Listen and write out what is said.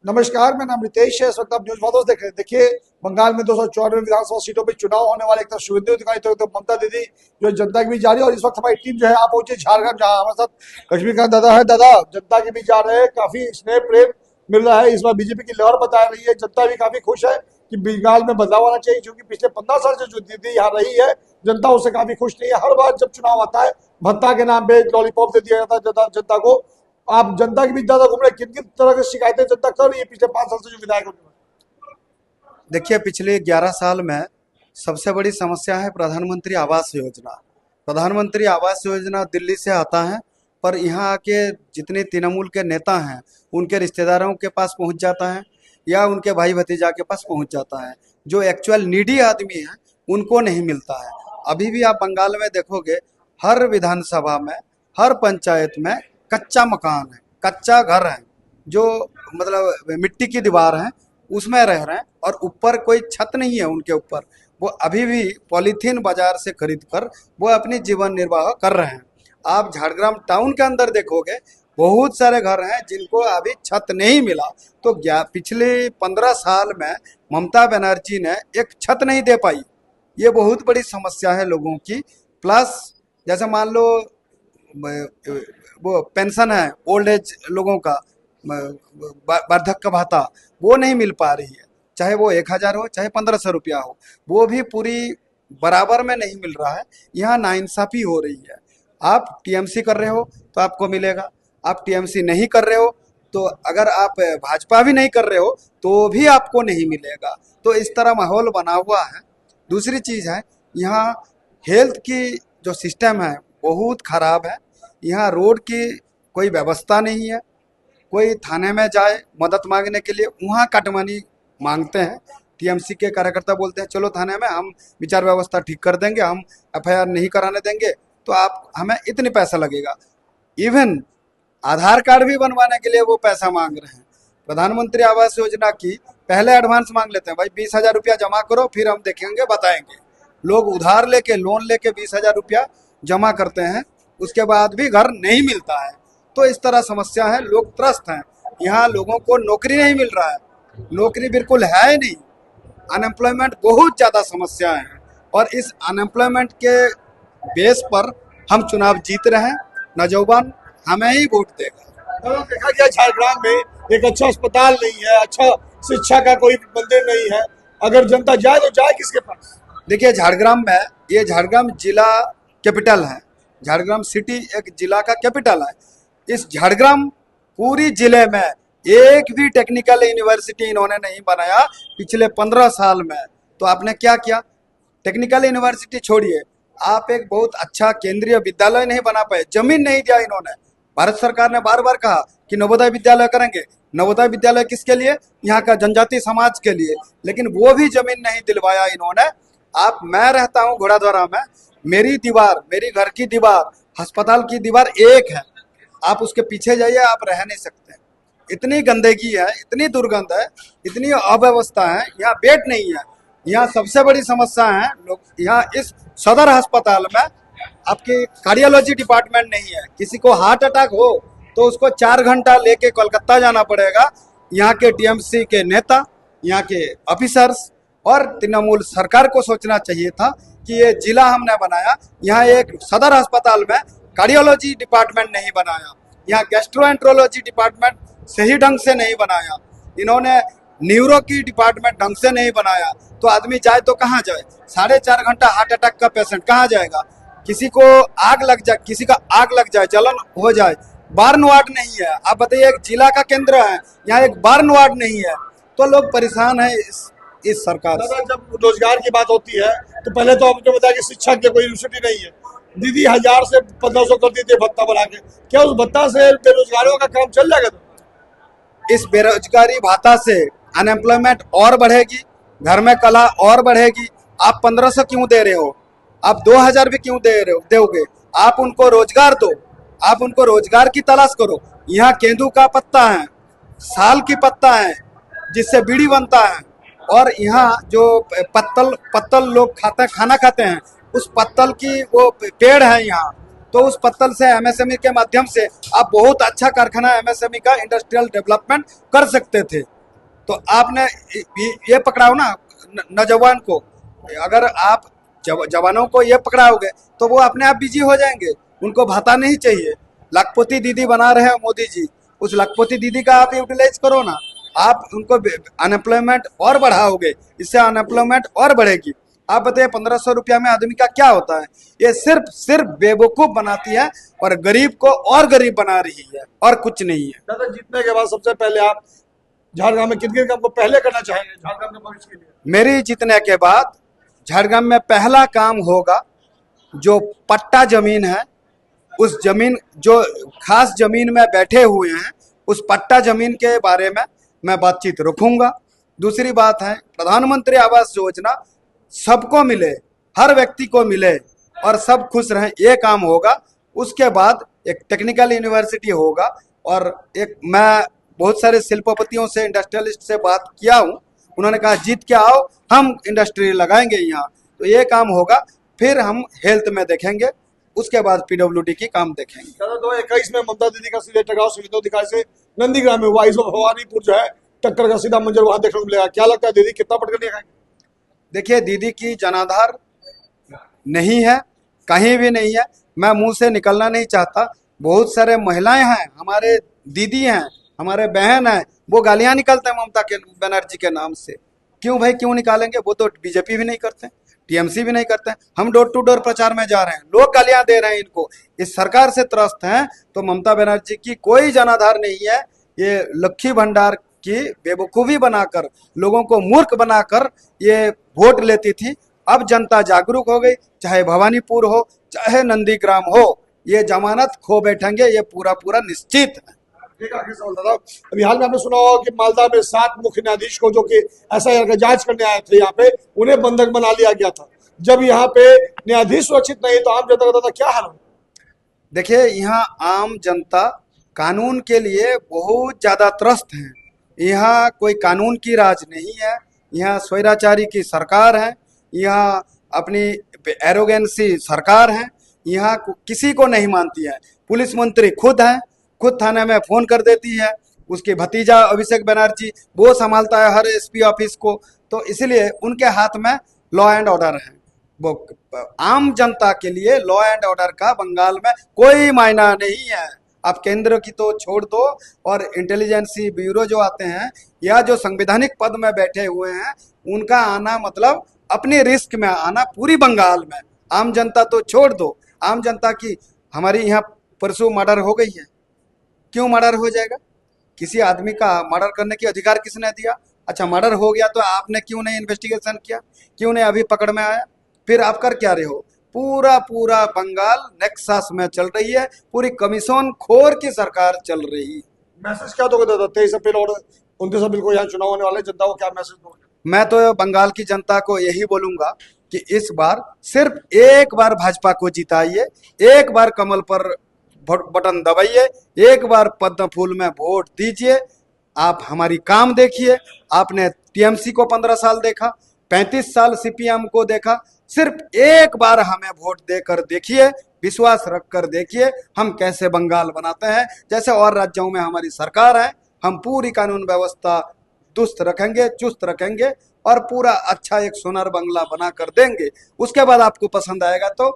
नमस्कार, मेरा नाम रितेश है। इस वक्त आप न्यूज वादों देख रहे हैं। देखिए, बंगाल में 294 विधानसभा सीटों पे चुनाव होने वाले, एक तरफ शुभेंदु अधिकारी तो ममता दीदी जो जनता के बीच जा रही है। और इस वक्त हमारी टीम जो है आप पहुंचे झारखंड, जहां हमारे साथ लक्ष्मीकांत दादा है। दादा, जनता के बीच जा रहे हैं, काफी स्नेह प्रेम मिल रहा है। इस बार बीजेपी की लहर बता रही है, जनता भी काफी खुश है कि बंगाल में बदलाव आना चाहिए, क्योंकि पिछले 15 साल से जो दीदी यहाँ रही है, जनता उससे काफी खुश नहीं है। हर बार जब चुनाव आता है, भत्ता के नाम पे लॉलीपॉप दे दिया जाता है जनता को। आप जनता के बीच ज्यादा घूम रहे हैं, किन किन तरह की शिकायतें जनता कर रही है पिछले 5 साल से जो विधायक होने में? देखिए, पिछले 11 साल में सबसे बड़ी समस्या है प्रधानमंत्री आवास योजना। प्रधानमंत्री आवास योजना दिल्ली से आता है, पर यहाँ के जितने तृणमूल के नेता हैं उनके रिश्तेदारों के पास पहुँच जाता है या उनके भाई भतीजा के पास पहुँच जाता है। जो एक्चुअल नीडी आदमी है उनको नहीं मिलता है। अभी भी आप बंगाल में देखोगे, हर विधानसभा में, हर पंचायत में कच्चा मकान है, कच्चा घर है, जो मतलब मिट्टी की दीवार है, उसमें रह रहे हैं और ऊपर कोई छत नहीं है उनके ऊपर। वो अभी भी पॉलीथीन बाजार से खरीद कर वो अपनी जीवन निर्वाह कर रहे हैं। आप झाड़ग्राम टाउन के अंदर देखोगे, बहुत सारे घर हैं जिनको अभी छत नहीं मिला। तो पिछले 15 साल में ममता बनर्जी ने एक छत नहीं दे पाई। ये बहुत बड़ी समस्या है लोगों की। प्लस जैसे मान लो वो पेंशन है ओल्ड एज लोगों का, वार्धक्य भत्ता, वो नहीं मिल पा रही है। चाहे वो 1,000 हो, चाहे 1,500 रुपया हो, वो भी पूरी बराबर में नहीं मिल रहा है। यहाँ नाइंसाफी हो रही है। आप टीएमसी कर रहे हो तो आपको मिलेगा, आप टीएमसी नहीं कर रहे हो तो, अगर आप भाजपा भी नहीं कर रहे हो तो भी आपको नहीं मिलेगा। तो इस तरह माहौल बना हुआ है। दूसरी चीज़ है, यहाँ हेल्थ की जो सिस्टम है बहुत खराब है। यहाँ रोड की कोई व्यवस्था नहीं है। कोई थाने में जाए मदद मांगने के लिए, वहाँ कटमनी मांगते हैं। टीएमसी के कार्यकर्ता बोलते हैं चलो थाने में, हम विचार व्यवस्था ठीक कर देंगे, हम एफआईआर नहीं कराने देंगे, तो आप हमें इतने पैसा लगेगा। इवन आधार कार्ड भी बनवाने के लिए वो पैसा मांग रहे हैं। प्रधानमंत्री आवास योजना की पहले एडवांस मांग लेते हैं, भाई 20,000 रुपया जमा करो, फिर हम देखेंगे, बताएंगे। लोग उधार लेके, लोन लेके 20,000 रुपया जमा करते हैं, उसके बाद भी घर नहीं मिलता है। तो इस तरह समस्या है, लोग त्रस्त हैं। यहाँ लोगों को नौकरी नहीं मिल रहा है, नौकरी बिल्कुल है ही नहीं। अनएम्प्लॉयमेंट बहुत ज़्यादा समस्या है, और इस अनएम्प्लॉयमेंट के बेस पर हम चुनाव जीत रहे हैं। नौजवान हमें ही वोट देगा। तो देखा गया झारखंड में एक अच्छा अस्पताल नहीं है, अच्छा शिक्षा का कोई मंदिर नहीं है। अगर जनता जाए तो जाए किसके पास? देखिए, झारग्राम में, ये झारग्राम जिला कैपिटल है। झारग्राम सिटी एक जिला का कैपिटल है। इस झारग्राम पूरी जिले में एक भी टेक्निकल यूनिवर्सिटी इन्होंने नहीं बनाया पिछले 15 साल में। तो आपने क्या किया? टेक्निकल यूनिवर्सिटी छोड़िए, आप एक बहुत अच्छा केंद्रीय विद्यालय नहीं बना पाए, जमीन नहीं दिया इन्होंने। भारत सरकार ने बार बार कहा कि नवोदय विद्यालय करेंगे। नवोदय विद्यालय किसके लिए? यहाँ का जनजाति समाज के लिए, लेकिन वो भी जमीन नहीं दिलवाया इन्होंने। मैं रहता हूँ घोड़ाधरा में, मेरी दीवार, मेरी घर की दीवार, अस्पताल की दीवार एक है। आप उसके पीछे जाइए, आप रह नहीं सकते। इतनी गंदगी है, इतनी दुर्गंध है, इतनी अव्यवस्था है, यहाँ बेड नहीं है। यहाँ सबसे बड़ी समस्या है, लोग यहाँ इस सदर अस्पताल में आपकी कार्डियोलॉजी डिपार्टमेंट नहीं है। किसी को हार्ट अटैक हो तो उसको 4 घंटा लेके कोलकाता जाना पड़ेगा। यहाँ के टीएमसी के नेता, यहाँ के ऑफिसर्स और तृणमूल सरकार को सोचना चाहिए था कि ये जिला हमने बनाया, यहाँ एक सदर अस्पताल में कार्डियोलॉजी डिपार्टमेंट नहीं बनाया, यहाँ गैस्ट्रोएंट्रोलॉजी डिपार्टमेंट सही ढंग से नहीं बनाया, इन्होंने न्यूरो की डिपार्टमेंट ढंग से नहीं बनाया। तो आदमी जाए तो कहाँ जाए? 4.5 घंटा हार्ट अटैक का पेशेंट कहाँ जाएगा? किसी को आग लग जाए, किसी का आग लग जाए, जलन हो जाए, बार्न वार्ड नहीं है। आप बताइए, एक जिला का केंद्र है, यहाँ एक बार्न वार्ड नहीं है। तो लोग परेशान है इस सरकार से। जब रोजगार की बात होती है तो पहले तो आपने बताया कि शिक्षा की कोई यूनिवर्सिटी नहीं है। दीदी 1,000 से 1,500 कर दी थी भत्ता बढ़ा के, क्या उस भत्ता से बेरोजगारों का काम चल जाएगा? तो इस बेरोजगारी भत्ता से अनएम्प्लॉयमेंट और बढ़ेगी, घर में कलह और बढ़ेगी। आप 1,500 क्यों दे रहे हो? आप 2,000 भी क्यों दे रहे हो, दोगे? आप उनको रोजगार दो, आप उनको रोजगार की तलाश करो। यहाँ केंदू का पत्ता है, साल की पत्ता है, जिससे बीड़ी बनता है। और यहाँ जो पत्तल लोग खाना खाते हैं, उस पत्तल की वो पेड़ है यहाँ, तो उस पत्तल से एमएसएमई के माध्यम से आप बहुत अच्छा कारखाना एमएसएमई का इंडस्ट्रियल डेवलपमेंट कर सकते थे। तो आपने ये पकड़ाओ ना नौजवान को, अगर आप जवानों को ये पकड़ाओगे तो वो अपने आप बिजी हो जाएंगे, उनको भाता नहीं चाहिए। लाखपति दीदी बना रहे हैं मोदी जी, उस लाखपति दीदी का आप यूटिलाइज करो ना, आप उनको अनएम्प्लॉयमेंट और बढ़ाओगे, इससे अनएम्प्लॉयमेंट और बढ़ेगी। आप बताइए 1500 रुपया में आदमी का क्या होता है? ये सिर्फ बेवकूफ बनाती है और गरीब को और गरीब बना रही है, और कुछ नहीं है। दादा, जीतने के बाद सबसे पहले आप झारग्राम में किन किन काम को पहले करना चाहेंगे झारग्राम के भविष्य के लिए? मेरी जीतने के बाद झारग्राम में पहला काम होगा, जो पट्टा जमीन है, उस जमीन जो खास जमीन में बैठे हुए हैं, उस पट्टा जमीन के बारे में मैं बातचीत रखूंगा। दूसरी बात है, प्रधानमंत्री आवास योजना सबको मिले, हर व्यक्ति को मिले और सब खुश रहें, ये काम होगा। उसके बाद एक टेक्निकल यूनिवर्सिटी होगा, और एक मैं बहुत सारे शिल्पपतियों से, इंडस्ट्रियलिस्ट से बात किया हूँ, उन्होंने कहा जीत के आओ, हम इंडस्ट्री लगाएंगे यहाँ, तो ये काम होगा। फिर हम हेल्थ में देखेंगे, उसके बाद पीडब्ल्यूडी की काम देखेंगे। दादा, 2021 में ममता दीदी का सीधे टकराव सुविधा अधिकारी से नंदीग्राम में हुआ, इस बार भवानीपुर जो है टक्कर का सीधा मंजर वहां देखने को मिलेगा। क्या लगता है दीदी कितना पटकर खाएंगे? देखिए, दीदी की जनाधार नहीं है, कहीं भी नहीं है, मैं मुंह से निकलना नहीं चाहता। बहुत सारे महिलाएं हैं, हमारे दीदी हैं, हमारे बहन हैं, वो गालियां निकालते हैं ममता के बनर्जी के नाम से। क्यों भाई, क्यों निकालेंगे? वो तो बीजेपी भी नहीं करते, टीएमसी भी नहीं करते। हम डोर टू डोर प्रचार में जा रहे हैं, लोग गालियां दे रहे हैं इनको, इस सरकार से त्रस्त हैं। तो ममता बनर्जी की कोई जनाधार नहीं है। ये लक्ष्मी भंडार की बेवकूफ़ी बनाकर, लोगों को मूर्ख बनाकर ये वोट लेती थी। अब जनता जागरूक हो गई, चाहे भवानीपुर हो, चाहे नंदीग्राम हो, ये जमानत खो बैठेंगे, ये पूरा पूरा निश्चित है। एक आखिरी सवाल दादा, अभी हाल में आपने सुना होगा कि मालदा में 7 मुख्य न्यायाधीश को, जो कि एसआईआर का जांच करने आए थे यहाँ पे, उन्हें बंधक बना लिया गया था। जब यहाँ पे न्यायाधीश सुरक्षित नहीं, तो आम जनता का दादा क्या हाल हो? देखिए, यहाँ आम जनता कानून के लिए बहुत ज्यादा त्रस्त है। यहाँ कोई कानून की राज नहीं है, यहाँ स्वैराचारी की सरकार है, यहाँ अपनी एरोगेंसी सरकार है, यहाँ किसी को नहीं मानती है। पुलिस मंत्री खुद है, खुद थाने में फोन कर देती है, उसके भतीजा अभिषेक बनर्जी वो संभालता है हर एसपी ऑफिस को। तो इसलिए उनके हाथ में लॉ एंड ऑर्डर है। वो आम जनता के लिए लॉ एंड ऑर्डर का बंगाल में कोई मायना नहीं है। आप केंद्र की तो छोड़ दो, और इंटेलिजेंसी ब्यूरो जो आते हैं या जो संवैधानिक पद में बैठे हुए हैं, उनका आना मतलब अपने रिस्क में आना पूरी बंगाल में। आम जनता तो छोड़ दो, आम जनता की हमारी यहाँ परसों मर्डर हो गई है। क्यों मर्डर हो जाएगा? किसी आदमी का मर्डर करने की अधिकार किसने दिया? अच्छा, मर्डर हो गया तो आपने क्यों नहीं इन्वेस्टिगेशन किया? क्यों नहीं अभी पकड़ में आया? फिर आप कर क्या रहे हो? पूरा पूरा बंगाल नेक्सस में चल रही है, पूरी कमीशन खोर की सरकार चल रही है। मैसेज क्या दोगे दादा? 23 अप्रैल और 29 अप्रैल को यहाँ चुनाव होने वाले, जनता को क्या मैसेज दोगे? मैं तो बंगाल की जनता को यही बोलूंगा कि इस बार सिर्फ एक बार भाजपा को जिताइए, एक बार कमल पर बटन दबाइए, एक बार पद्म फूल में वोट दीजिए। आप हमारी काम देखिए। आपने टीएमसी को 15 साल देखा, 35 साल सीपीएम को देखा, सिर्फ एक बार हमें वोट देकर देखिए, विश्वास रखकर देखिए हम कैसे बंगाल बनाते हैं। जैसे और राज्यों में हमारी सरकार है, हम पूरी कानून व्यवस्था दुरुस्त रखेंगे, चुस्त रखेंगे, और पूरा अच्छा एक सोनार बंगला बना कर देंगे। उसके बाद आपको पसंद आएगा तो